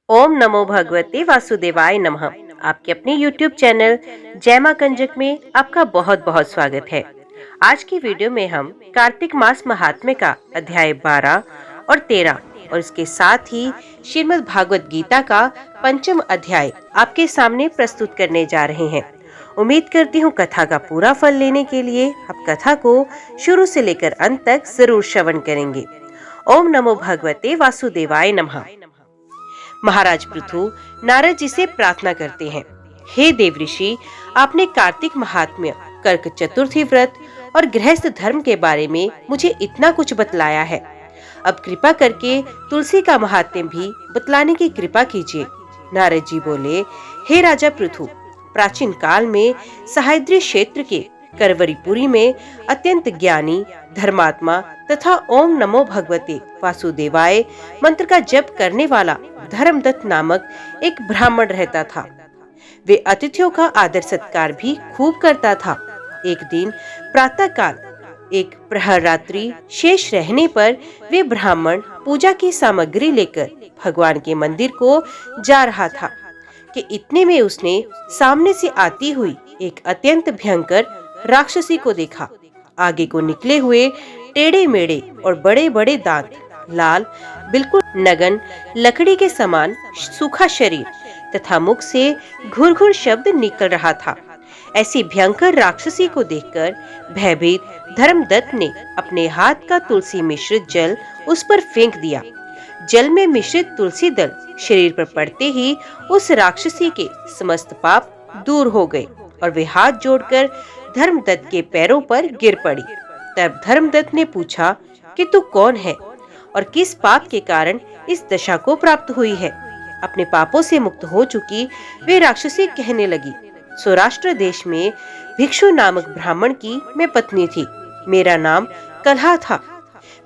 ओम नमो भगवते वासुदेवाय नमः। आपके अपने YouTube चैनल जय मां कंजक में आपका बहुत बहुत स्वागत है। आज की वीडियो में हम कार्तिक मास महात्म्य का अध्याय 12 और 13 और इसके साथ ही श्रीमद् भागवत गीता का पंचम अध्याय आपके सामने प्रस्तुत करने जा रहे हैं। उम्मीद करती हूँ कथा का पूरा फल लेने के लिए आप कथा को शुरू से लेकर अंत तक जरूर श्रवण करेंगे। ओम नमो भगवते वासुदेवाय नमः। महाराज पृथु नारद जी से प्रार्थना करते हैं, हे देव ऋषि, आपने कार्तिक महात्म्य, कर्क चतुर्थी व्रत और गृहस्थ धर्म के बारे में मुझे इतना कुछ बतलाया है। अब कृपा करके तुलसी का महात्म्य भी बतलाने की कृपा कीजिए। नारद जी बोले, हे राजा पृथु, प्राचीन काल में सह्याद्री क्षेत्र के करवरीपुरी में अत्यंत ज्ञानी, धर्मात्मा तथा ओम नमो भगवते वासुदेवाय मंत्र का जप करने वाला धर्मदत्त नामक एक ब्राह्मण रहता था। वे अतिथियों का आदर सत्कार भी खूब करता था। एक दिन प्रातः काल एक प्रहर रात्रि शेष रहने पर वे ब्राह्मण पूजा की सामग्री लेकर भगवान के मंदिर को जा रहा था कि इतने में उसने सामने से आती हुई एक अत्यंत भयंकर राक्षसी को देखा। आगे को निकले हुए टेढ़े मेढ़े और बड़े बड़े दांत, लाल बिल्कुल नगन लकड़ी के समान सूखा शरीर तथा मुख से घुर-घुर शब्द निकल रहा था। ऐसी भयंकर राक्षसी को देखकर भयभीत धर्मदत्त ने अपने हाथ का तुलसी मिश्रित जल उस पर फेंक दिया। जल में मिश्रित तुलसी दल शरीर पर पड़ते ही उस राक्षसी के समस्त पाप दूर हो गए और वे हाथ जोड़कर धर्मदत्त के पैरों पर गिर पड़ी। तब धर्मदत्त ने पूछा कि तू कौन है और किस पाप के कारण इस दशा को प्राप्त हुई है। अपने पापों से मुक्त हो चुकी वे राक्षसी कहने लगी, सौराष्ट्र देश में भिक्षु नामक ब्राह्मण की मैं पत्नी थी। मेरा नाम कलहा था।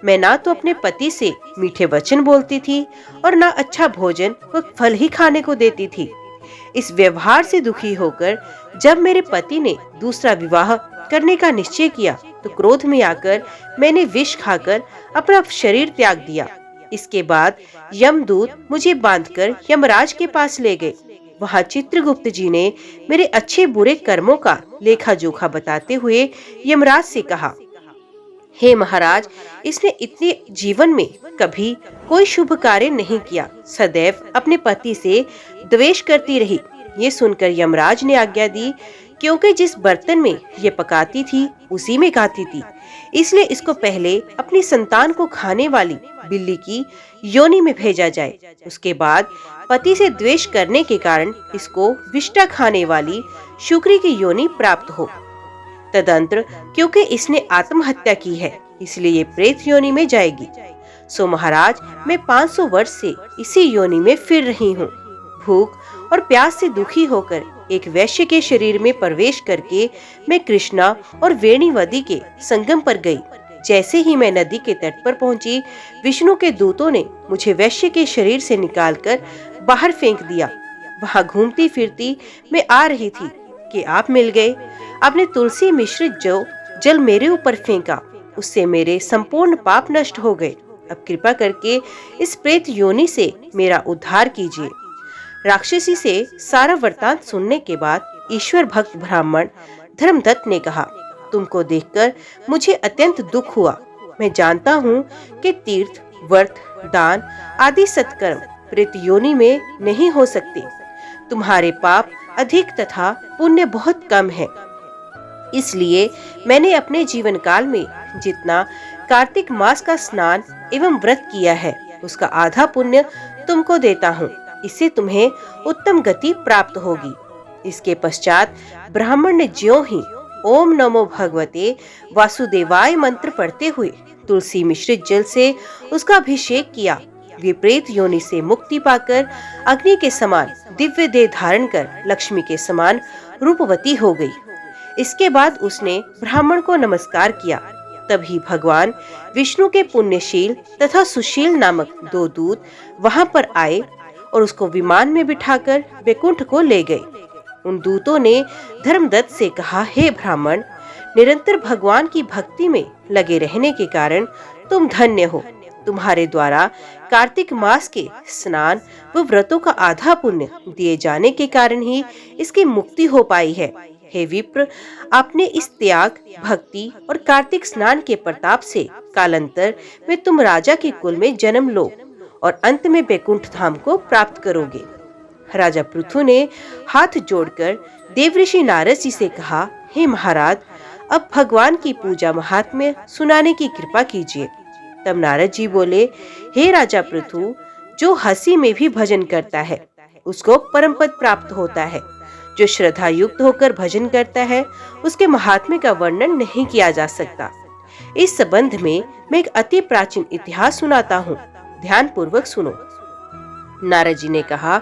मैं ना तो अपने पति से मीठे वचन बोलती थी और ना अच्छा भोजन व फल ही खाने को देती थी। इस व्यवहार से दुखी होकर जब मेरे पति ने दूसरा विवाह करने का निश्चय किया तो क्रोध में आकर मैंने विष खाकर अपना शरीर त्याग दिया। इसके बाद यमदूत मुझे बांधकर यमराज के पास ले गए। वहां चित्रगुप्त जी ने मेरे अच्छे बुरे कर्मों का लेखा जोखा बताते हुए यमराज से कहा, हे महाराज, इसने इतने जीवन में कभी कोई शुभ कार्य नहीं किया, सदैव अपने पति से द्वेष करती रही। ये सुनकर यमराज ने आज्ञा दी, क्योंकि जिस बर्तन में ये पकाती थी उसी में खाती थी, इसलिए इसको पहले अपनी संतान को खाने वाली बिल्ली की योनि में भेजा जाए। उसके बाद पति से द्वेष करने के कारण इसको विष्ठा खाने वाली शुक्री की योनि प्राप्त हो। तदंतर क्योंकि इसने आत्महत्या की है, इसलिए ये प्रेत योनि में जाएगी। सो महाराज, मैं 500 वर्ष से इसी योनि में फिर रही हूँ। भूख और प्यास से दुखी होकर एक वैश्य के शरीर में प्रवेश करके मैं कृष्णा और वेणुवती के संगम पर गई। जैसे ही मैं नदी के तट पर पहुंची, विष्णु के दूतों ने मुझे वैश्य के शरीर से निकालकर बाहर फेंक दिया। वहां घूमती फिरती मैं आ रही थी कि आप मिल गए। आपने तुलसी मिश्रित जो जल मेरे ऊपर फेंका, उससे मेरे संपूर्ण पाप नष्ट हो गए। अब कृपा करके इस प्रेत योनि से मेरा उद्धार कीजिए। राक्षसी से सारा वृतांत सुनने के बाद ईश्वर भक्त ब्राह्मण धर्मदत्त ने कहा, तुमको देखकर मुझे अत्यंत दुख हुआ। मैं जानता हूँ कि तीर्थ, व्रत, दान आदि सत्कर्म प्रेत योनि में नहीं हो सकते। तुम्हारे पाप अधिक तथा पुण्य बहुत कम है। इसलिए मैंने अपने जीवन काल में जितना कार्तिक मास का स्नान एवं व्रत किया है, उसका आधा पुण्य तुमको देता हूँ। इससे तुम्हें उत्तम गति प्राप्त होगी। इसके पश्चात ब्राह्मण ने ज्यों ही ओम नमो भगवते वासुदेवाय मंत्र पढ़ते हुए तुलसी मिश्रित जल से उसका अभिषेक किया। वे प्रेत योनि से मुक्ति पाकर अग्नि के समान दिव्य देह धारण कर लक्ष्मी के समान रूपवती हो गई। इसके बाद उसने ब्राह्मण को नमस्कार किया। तभी भगवान विष्णु के पुण्यशील तथा सुशील नामक 2 दूत वहां पर आए और उसको विमान में बिठाकर वैकुंठ को ले गए। उन दूतों ने धर्मदत्त से कहा, हे ब्राह्मण, निरंतर भगवान की भक्ति में लगे रहने के कारण तुम धन्य हो। तुम्हारे द्वारा कार्तिक मास के स्नान व व्रतों का आधा पुण्य दिए जाने के कारण ही इसकी मुक्ति हो पाई है। हे विप्र, आपने इस त्याग, भक्ति और कार्तिक स्नान के प्रताप से कालांतर में तुम राजा के कुल में जन्म लो और अंत में बैकुंठ धाम को प्राप्त करोगे। राजा पृथु ने हाथ जोड़कर देवऋषि नारद जी से कहा, हे महाराज, अब भगवान की पूजा महात्म्य सुनाने की कृपा कीजिए। तब नारद जी बोले, हे राजा पृथु, जो हंसी में भी भजन करता है उसको परम पद प्राप्त होता है। जो श्रद्धा युक्त होकर भजन करता है उसके महात्म्य का वर्णन नहीं किया जा सकता। इस संबंध में मैं एक अति प्राचीन इतिहास सुनाता हूँ, ध्यान पूर्वक सुनो। नारद जी ने कहा,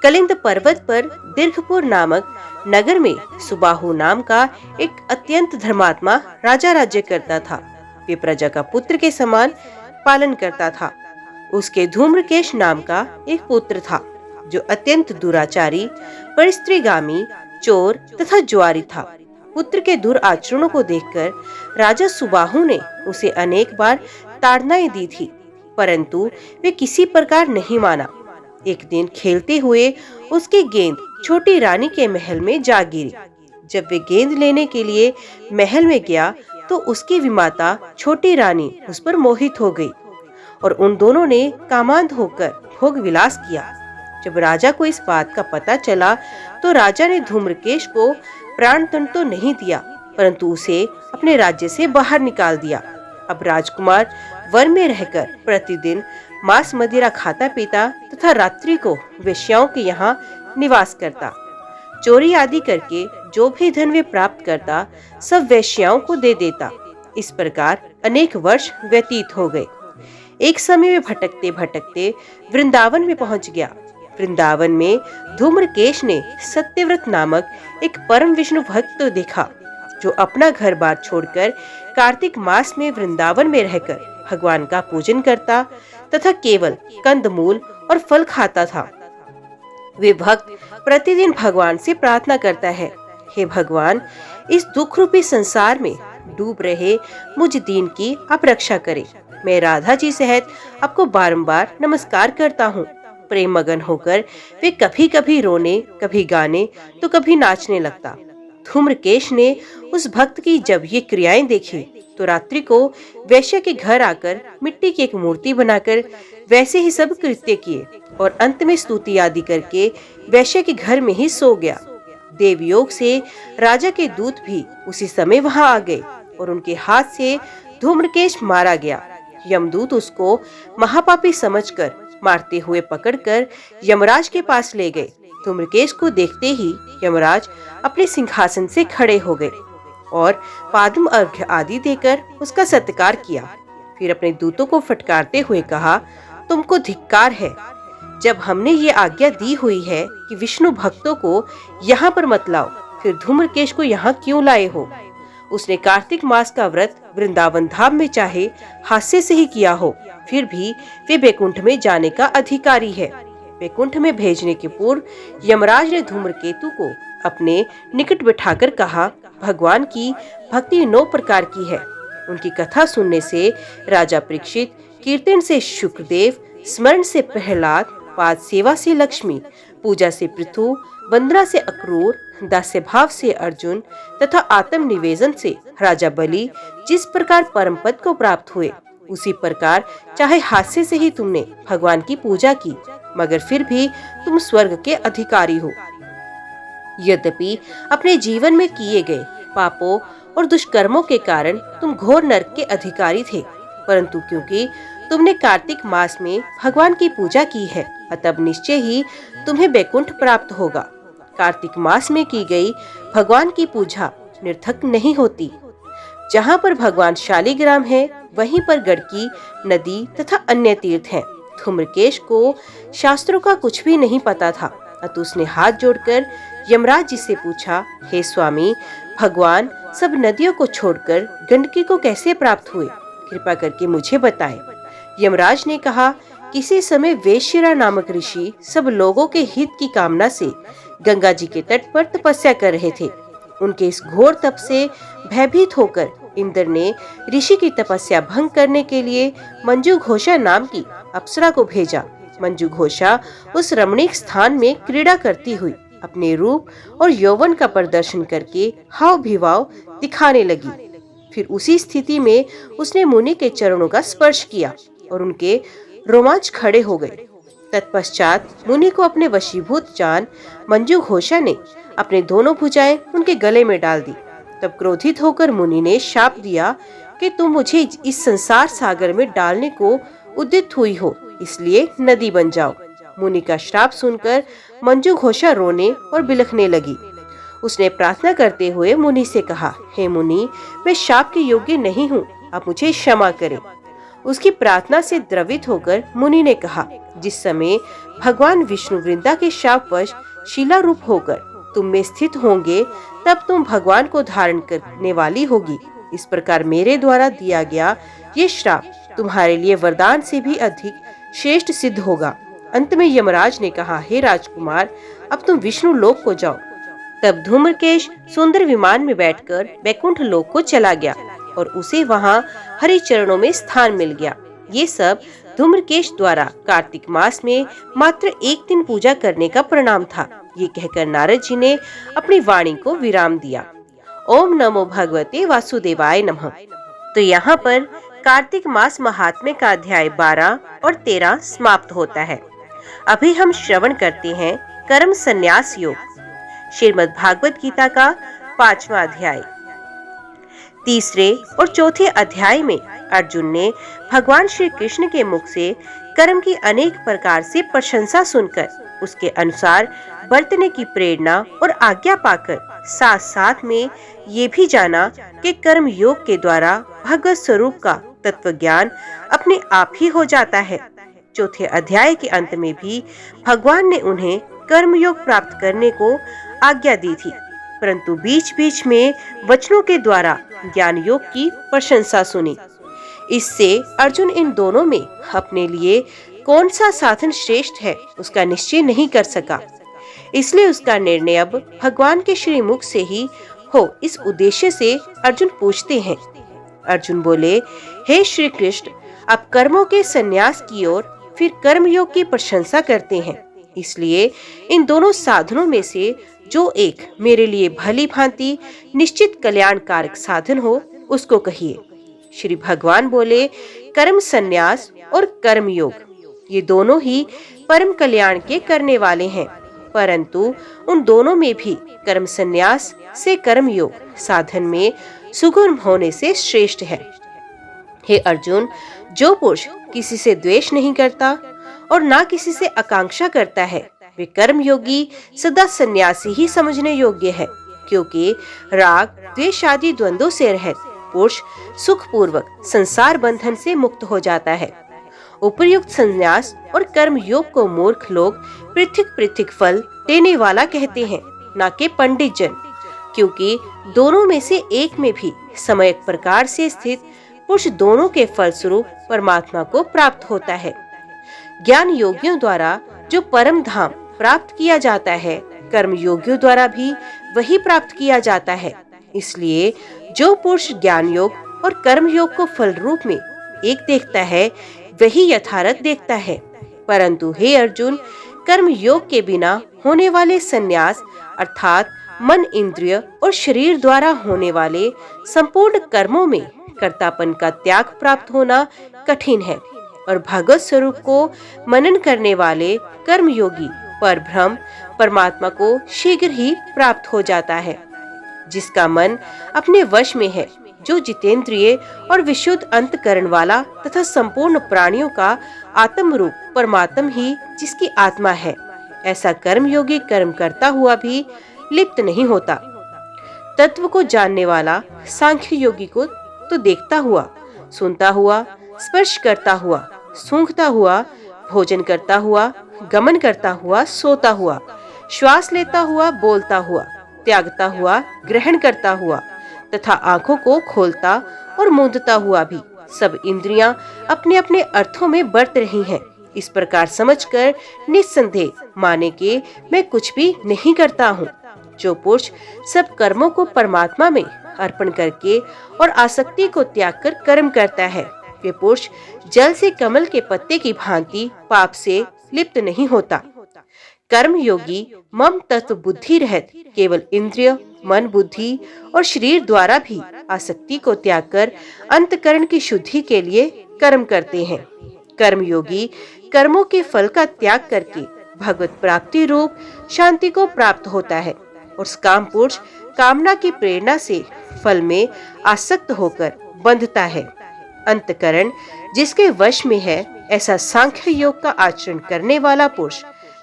कलिंद पर्वत पर दीर्घपुर नामक नगर में सुबाहु नाम का एक अत्यंत धर्मात्मा राजा राज्य करता था। वे प्रजा का पुत्र के समान पालन करता था। उसके धूम्रकेश नाम का एक पुत्र था जो अत्यंत दुराचारी, परिस्त्रीगामी, चोर तथा जुआरी था। पुत्र के दुराचरणों को देखकर राजा सुबाहु ने उसे अनेक बार ताड़नाएं दी थी, परंतु वे किसी प्रकार नहीं माना। एक दिन खेलते हुए उसकी गेंद छोटी रानी के महल में जा गिरी। जब वे गेंद लेने के लिए महल में गया तो उसकी विमाता छोटी रानी उस पर मोहित हो गई और उन दोनों ने कामांध होकर भोग विलास किया। जब राजा को इस बात का पता चला तो राजा ने धूम्रकेश को प्राणदंड तो नहीं दिया, परंतु उसे अपने राज्य से बाहर निकाल दिया। अब राजकुमार वन में रहकर प्रतिदिन मांस मदिरा खाता पीता तथा रात्रि को वेश्याओं के यहाँ निवास करता। चोरी आदि करके जो भी धन वे प्राप्त करता सब वेश्याओं को दे देता। इस प्रकार अनेक वर्ष व्यतीत हो गए। एक समय वे भटकते भटकते वृंदावन में पहुंच गया। वृंदावन में धूम्रकेश ने सत्यव्रत नामक एक परम विष्णु भक्त को देखा जो अपना घर बार छोड़कर कार्तिक मास में वृंदावन में रहकर भगवान का पूजन करता तथा केवल कंदमूल और फल खाता था। वे भक्त प्रतिदिन भगवान से प्रार्थना करता है, हे भगवान, इस दुख रूपी संसार में डूब रहे मुझ दीन की आप रक्षा करें। मैं राधा जी सहित आपको बारंबार नमस्कार करता हूँ। प्रेम मगन होकर वे कभी कभी रोने, कभी गाने तो कभी नाचने लगता। धूम्रकेश ने उस भक्त की जब ये क्रियाएं देखी तो रात्रि को वैश्य के घर आकर मिट्टी की एक मूर्ति बनाकर वैसे ही सब कृत्य किए और अंत में स्तुति आदि करके वैश्य के घर में ही सो गया। देवयोग से राजा के दूत भी उसी समय वहां आ गए और उनके हाथ से धूम्रकेश मारा गया। यमदूत उसको महापापी समझकर मारते हुए पकड़कर यमराज के पास ले गए। धूम्रकेश को देखते ही यमराज अपने सिंहासन से खड़े हो गए और पाद्म अर्घ्य आदि देकर उसका सत्कार किया। फिर अपने दूतों को फटकारते हुए कहा, तुमको धिक्कार है। जब हमने ये आज्ञा दी हुई है कि विष्णु भक्तों को यहाँ पर मत लाओ, फिर धूम्रकेश को यहाँ क्यों लाए हो? उसने कार्तिक मास का व्रत वृंदावन धाम में चाहे हास्य से ही किया हो, फिर भी वे बैकुंठ में जाने का अधिकारी है। बैकुंठ में भेजने के पूर्व यमराज ने धूम्रकेतु को अपने निकट बिठाकर कहा, भगवान की भक्ति 9 प्रकार की है। उनकी कथा सुनने से राजा परीक्षित, कीर्तन से शुक्रदेव, स्मरण से प्रहलाद, पाद सेवा से लक्ष्मी, पूजा से पृथु, वंदना से अक्रूर, दास्य भाव से अर्जुन तथा आत्म निवेदन से राजा बलि जिस प्रकार परम पद को प्राप्त हुए, उसी प्रकार चाहे हास्य से ही तुमने भगवान की पूजा की, मगर फिर भी तुम स्वर्ग के अधिकारी हो। यद्यपि अपने जीवन में किए गए पापों और दुष्कर्मों के कारण तुम घोर नरक के अधिकारी थे, परंतु क्योंकि तुमने कार्तिक मास में भगवान की पूजा की है, अतः निश्चय ही तुम्हें बैकुंठ प्राप्त होगा। कार्तिक मास में की गई भगवान की पूजा निर्थक नहीं होती। जहाँ पर भगवान शालिग्राम है, वहीं पर गड़की, नदी तथा अन्य तीर्थ हैं। धूम्रकेश को शास्त्रों का कुछ भी नहीं पता था, अतः उसने हाथ जोड़कर यमराज जी से पूछा, हे स्वामी, भगवान सब नदियों को छोड़कर गंडकी को कैसे प्राप्त हुए? कृपा करके मुझे बताएं। यमराज ने कहा, किसी समय वेश्यरा नामक ऋषि सब लोगों के हित की कामना से गंगा जी के तट पर तपस्या कर रहे थे। उनके इस घोर तप से भयभीत होकर इंद्र ने ऋषि की तपस्या भंग करने के लिए मंजू घोषा नाम की अप्सरा को भेजा। मंजू घोषा उस रमणीक स्थान में क्रीड़ा करती हुई अपने रूप और यौवन का प्रदर्शन करके हाव भाव दिखाने लगी। फिर उसी स्थिति में उसने मुनि के चरणों का स्पर्श किया और उनके रोमांच खड़े हो गए। तत्पश्चात मुनि को अपने वशीभूत जान मंजू घोषा ने अपने दोनों भुजाएं उनके गले में डाल दी। तब क्रोधित होकर मुनि ने शाप दिया कि तुम मुझे इस संसार सागर में डालने को उद्यत हुई हो, इसलिए नदी बन जाओ। मुनि का श्राप सुनकर मंजू घोषा रोने और बिलखने लगी। उसने प्रार्थना करते हुए मुनि से कहा, हे मुनि, मैं शाप के योग्य नहीं हूँ, आप मुझे क्षमा करें। उसकी प्रार्थना से द्रवित होकर मुनि ने कहा, जिस समय भगवान विष्णु वृंदा के शापवश शिला रूप होकर तुम में स्थित होंगे, तब तुम भगवान को धारण करने वाली होगी। इस प्रकार मेरे द्वारा दिया गया ये श्राप तुम्हारे लिए वरदान से भी अधिक श्रेष्ठ सिद्ध होगा। अंत में यमराज ने कहा, हे राजकुमार, अब तुम विष्णु लोक को जाओ। तब धूम्रकेश सुंदर विमान में बैठकर वैकुंठ लोक को चला गया और उसे वहां हरि चरणों में स्थान मिल गया। ये सब धूम्रकेश द्वारा कार्तिक मास में मात्र एक दिन पूजा करने का परिणाम था। ये कहकर नारद जी ने अपनी वाणी को विराम दिया। ओम नमो भगवते वासुदेवाय नमः। तो यहाँ पर कार्तिक मास महात्म्य का अध्याय 12 और 13 समाप्त होता है। अभी हम श्रवण करते हैं कर्म संन्यास योग, श्रीमद् भागवत गीता का 5वां अध्याय। तीसरे और चौथे अध्याय में अर्जुन ने भगवान श्री कृष्ण के मुख से कर्म की अनेक प्रकार से प्रशंसा सुनकर उसके अनुसार बरतने की प्रेरणा और आज्ञा पाकर साथ साथ में ये भी जाना कि कर्म योग के द्वारा भगवत स्वरूप का तत्व ज्ञान अपने आप ही हो जाता है। चौथे अध्याय के अंत में भी भगवान ने उन्हें कर्म योग प्राप्त करने को आज्ञा दी थी, परंतु बीच बीच में वचनों के द्वारा ज्ञान योग की प्रशंसा सुनी। इससे अर्जुन इन दोनों में अपने लिए कौन सा साधन श्रेष्ठ है उसका निश्चय नहीं कर सका। इसलिए उसका निर्णय अब भगवान के श्री मुख से ही हो, इस उद्देश्य से अर्जुन पूछते हैं। अर्जुन बोले, हे श्री कृष्ण, आप कर्मों के संन्यास की ओर फिर कर्म योग की प्रशंसा करते हैं, इसलिए इन दोनों साधनों में से जो एक मेरे लिए भली भांति निश्चित कल्याणकारक साधन हो उसको कहिए। श्री भगवान बोले, कर्म संन्यास और कर्म योग ये दोनों ही परम कल्याण के करने वाले हैं, परंतु उन दोनों में भी कर्म संन्यास से कर्म योग साधन में सुगम होने से श्रेष्ठ है। हे अर्जुन, जो पुरुष किसी से द्वेष नहीं करता और ना किसी से आकांक्षा करता है, वे कर्म योगी सदा सन्यासी ही समझने योग्य है, क्योंकि राग द्वेष आदि द्वंद्वों से रहित पुरुष सुख पूर्वक संसार बंधन से मुक्त हो जाता है। उपर्युक्त संन्यास और कर्म योग को मूर्ख लोग पृथक पृथक फल देने वाला कहते हैं, ना कि पंडित जन, क्योंकि दोनों में से एक में भी समयक प्रकार से स्थित पुरुष दोनों के फल स्वरूप परमात्मा को प्राप्त होता है। ज्ञान योगियों द्वारा जो परम धाम प्राप्त किया जाता है, कर्म योगियों द्वारा भी वही प्राप्त किया जाता है। इसलिए जो पुरुष ज्ञान योग और कर्म योग को फल रूप में एक देखता है, वही यथार्थ देखता है। परंतु हे अर्जुन, कर्म योग के बिना होने वाले संन्यास अर्थात मन, इंद्रिय और शरीर द्वारा होने वाले संपूर्ण कर्मों में कर्तापन का त्याग प्राप्त होना कठिन है, और भगवत स्वरूप को मनन करने वाले कर्म योगी पर ब्रह्म परमात्मा को शीघ्र ही प्राप्त हो जाता है। जिसका मन अपने वश में है, जो जितेंद्रिय और विशुद्ध अंतकरण वाला तथा संपूर्ण प्राणियों का आत्म रूप परमात्मा ही जिसकी आत्मा है, ऐसा कर्म योगी कर्म करता हुआ भी लिप्त नहीं होता। तत्व को जानने वाला सांख्य योगी को तो देखता हुआ, सुनता हुआ, स्पर्श करता हुआ, सूंघता हुआ, भोजन करता हुआ, गमन करता हुआ, सोता हुआ, श्वास लेता हुआ, बोलता हुआ, त्यागता हुआ, ग्रहण करता हुआ तथा आंखों को खोलता और मूंदता हुआ भी सब इंद्रियां अपने अपने अर्थों में बरत रही हैं। इस प्रकार समझकर निस्संदेह माने कि मैं कुछ भी नहीं करता हूँ। जो पुरुष सब कर्मों को परमात्मा में अर्पण करके और आसक्ति को त्याग कर कर्म करता है। वे पुरुष जल से कमल के पत्ते की भांति पाप से लिप्त नहीं होता। कर्म योगी मम तत्व बुद्धि रहित केवल इंद्रिय, मन, बुद्धि और शरीर द्वारा भी आसक्ति को त्याग कर अंतकरण की शुद्धि के लिए कर्म करते हैं। कर्म योगी कर्मों के फल का त्याग करके भगवत प्राप्ति रूप शांति को प्राप्त होता है और काम पुरुष कामना की प्रेरणा से फल में आसक्त होकर बंधता है। अंतकरण जिसके वश में है, ऐसा सांख्य योग का आचरण करने वाला पुरुष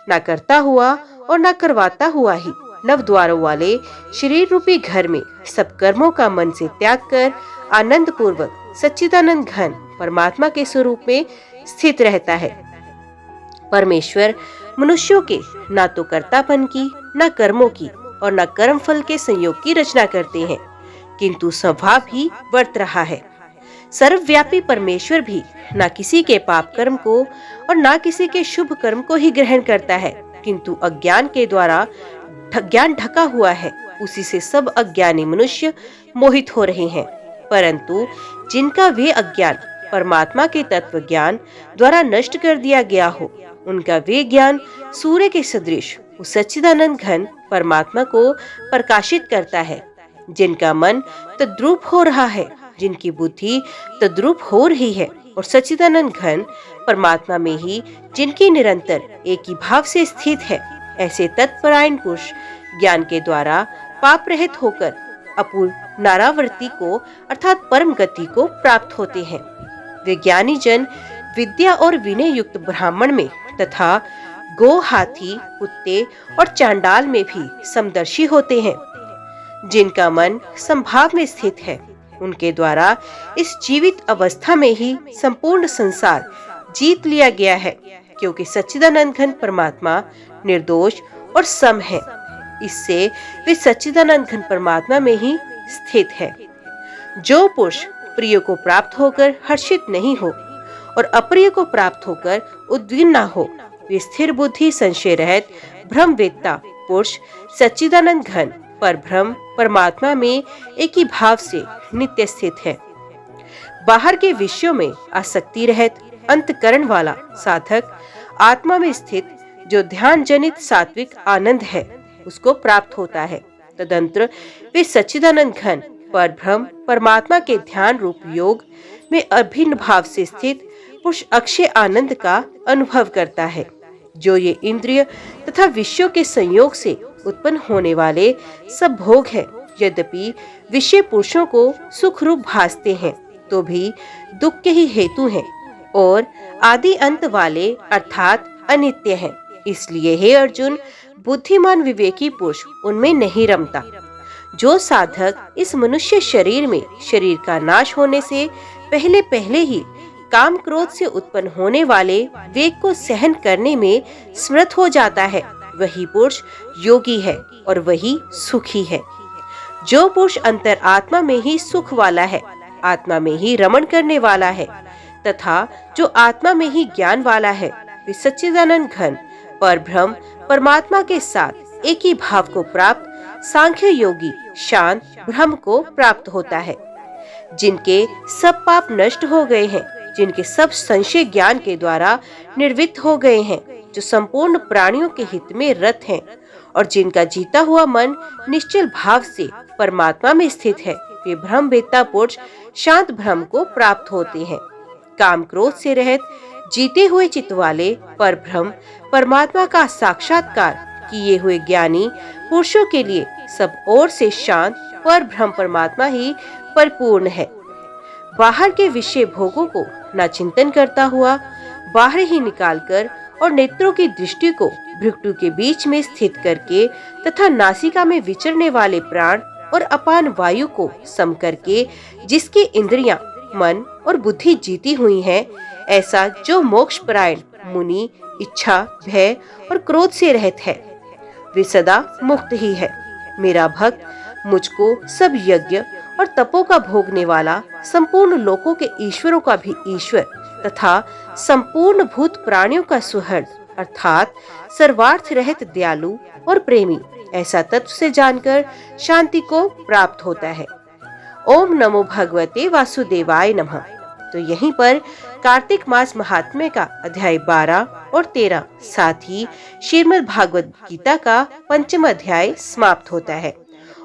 न करता हुआ और न करवाता हुआ ही नव द्वारों वाले शरीर रूपी घर में सब कर्मों का मन से त्याग कर आनंद पूर्वक सच्चिदानंद घन परमात्मा के स्वरूप में स्थित रहता है। परमेश्वर मनुष्यों के न तो कर्तापन की, न कर्मों की और न कर्म फल के संयोग की रचना करते हैं, किंतु स्वभाव ही वर्त रहा है। सर्वव्यापी परमेश्वर भी न किसी के पाप कर्म को और न किसी के शुभ कर्म को ही ग्रहण करता है, किंतु अज्ञान के द्वारा ज्ञान ढका हुआ है, उसी से सब अज्ञानी मनुष्य मोहित हो रहे हैं। परंतु जिनका वे अज्ञान परमात्मा के तत्व ज्ञान द्वारा नष्ट कर दिया गया हो, उनका वे ज्ञान सूर्य के सदृश उस सच्चिदानंद घन परमात्मा को प्रकाशित करता है। जिनका मन तद्रूप हो रहा है, जिनकी बुद्धि तद्रूप हो रही है और सच्चिदानंद घन परमात्मा में ही जिनकी निरंतर एक ही भाव से स्थित है, ऐसे तत्परायण पुरुष ज्ञान के द्वारा पाप रहित होकर अपूर्व नारावर्ती को अर्थात परम गति को प्राप्त होते हैं। वे ज्ञानी जन विद्या और विनय युक्त ब्राह्मण में तथा गो, हाथी, कुत्ते और चांडाल में भी समदर्शी होते हैं। जिनका मन संभाव में स्थित है, उनके द्वारा इस जीवित अवस्था में ही संपूर्ण संसार जीत लिया गया है, क्योंकि सच्चिदानंद घन परमात्मा निर्दोष और सम है। इससे वे सच्चिदानंद घन परमात्मा में ही स्थित है। जो पुरुष प्रिय को प्राप्त होकर हर्षित नहीं हो और अप्रिय को प्राप्त होकर उद्विग्न न हो, वे स्थिर बुद्धि संशय रहित ब्रह्मवेत्ता पुरुष सच्चिदानंद घन पर ब्रह्म परमात्मा में एक ही भाव से नित्य स्थित है। बाहर के विषयों में आसक्ति रहित अंतकरण वाला साधक आत्मा में स्थित जो ध्यान जनित सात्विक आनंद है, उसको प्राप्त होता है। तदंतर वे सच्चिदानंद घन पर ब्रह्म परमात्मा के ध्यान रूप योग में अभिन्न भाव से स्थित पुरुष अक्षय आनंद का अनुभव करता है। जो ये इंद्रिय तथा विषयों के संयोग से उत्पन्न होने वाले सब भोग हैं, यद्यपि विषय पुरुषों को सुख रूप भासते हैं, तो भी दुख के ही हेतु हैं और आदि अंत वाले अर्थात अनित्य हैं। इसलिए हे अर्जुन, बुद्धिमान विवेकी पुरुष उनमें नहीं रमता। जो साधक इस मनुष्य शरीर में शरीर का नाश होने से पहले पहले ही काम क्रोध से उत्पन्न होने वाले वेग को सहन करने में समर्थ हो जाता है, वही पुरुष योगी है और वही सुखी है। जो पुरुष अंतर आत्मा में ही सुख वाला है, आत्मा में ही रमण करने वाला है तथा जो आत्मा में ही ज्ञान वाला है, वे सच्चिदानंद घन पर ब्रह्म परमात्मा के साथ एक ही भाव को प्राप्त सांख्य योगी शांत ब्रह्म को प्राप्त होता है। जिनके सब पाप नष्ट हो गए हैं, जिनके सब संशय ज्ञान के द्वारा निर्वित हो गए हैं, जो संपूर्ण प्राणियों के हित में रत हैं और जिनका जीता हुआ मन निश्चल भाव से परमात्मा में स्थित है, वे ब्रह्मवेत्ता पुरुष शांत ब्रह्म को प्राप्त होते हैं। काम क्रोध से रहित जीते हुए चित्त वाले पर ब्रह्म परमात्मा का साक्षात्कार किए हुए ज्ञानी पुरुषों के लिए सब ओर से शांत पर ब्रह्म परमात्मा ही परिपूर्ण है। बाहर के विषय भोगों को न चिंतन करता हुआ बाहर ही निकालकर और नेत्रों की दृष्टि को भृगु के बीच में स्थित करके तथा नासिका में विचरने वाले प्राण और अपान वायु को सम करके जिसकी इंद्रियां, मन और बुद्धि जीती हुई हैं, ऐसा जो मोक्ष परायण मुनि इच्छा, भय और क्रोध से रहित है, वे सदा मुक्त ही है। मेरा भक्त मुझको सब यज्ञ और तपों का भोगने वाला, संपूर्ण लोकों के ईश्वरों का भी ईश्वर तथा संपूर्ण भूत प्राणियों का सुहृद अर्थात सर्वार्थ रहित दयालु और प्रेमी, ऐसा तत्व से जानकर शांति को प्राप्त होता है। ओम नमो भगवते वासुदेवाय नमः। तो यहीं पर कार्तिक मास महात्म्य का अध्याय 12 और 13 साथ ही श्रीमद् भागवत गीता का पंचम अध्याय समाप्त होता है।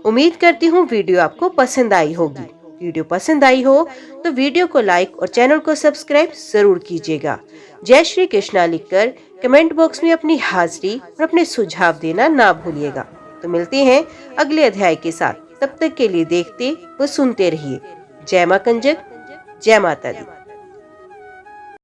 उम्मीद करती हूँ वीडियो आपको पसंद आई होगी। वीडियो पसंद आई हो तो वीडियो को लाइक और चैनल को सब्सक्राइब जरूर कीजिएगा। जय श्री कृष्णा लिखकर कमेंट बॉक्स में अपनी हाजिरी और अपने सुझाव देना ना भूलिएगा। तो मिलते हैं अगले अध्याय के साथ। तब तक के लिए देखते व सुनते रहिए। जय मां कंजक, जय माता दी।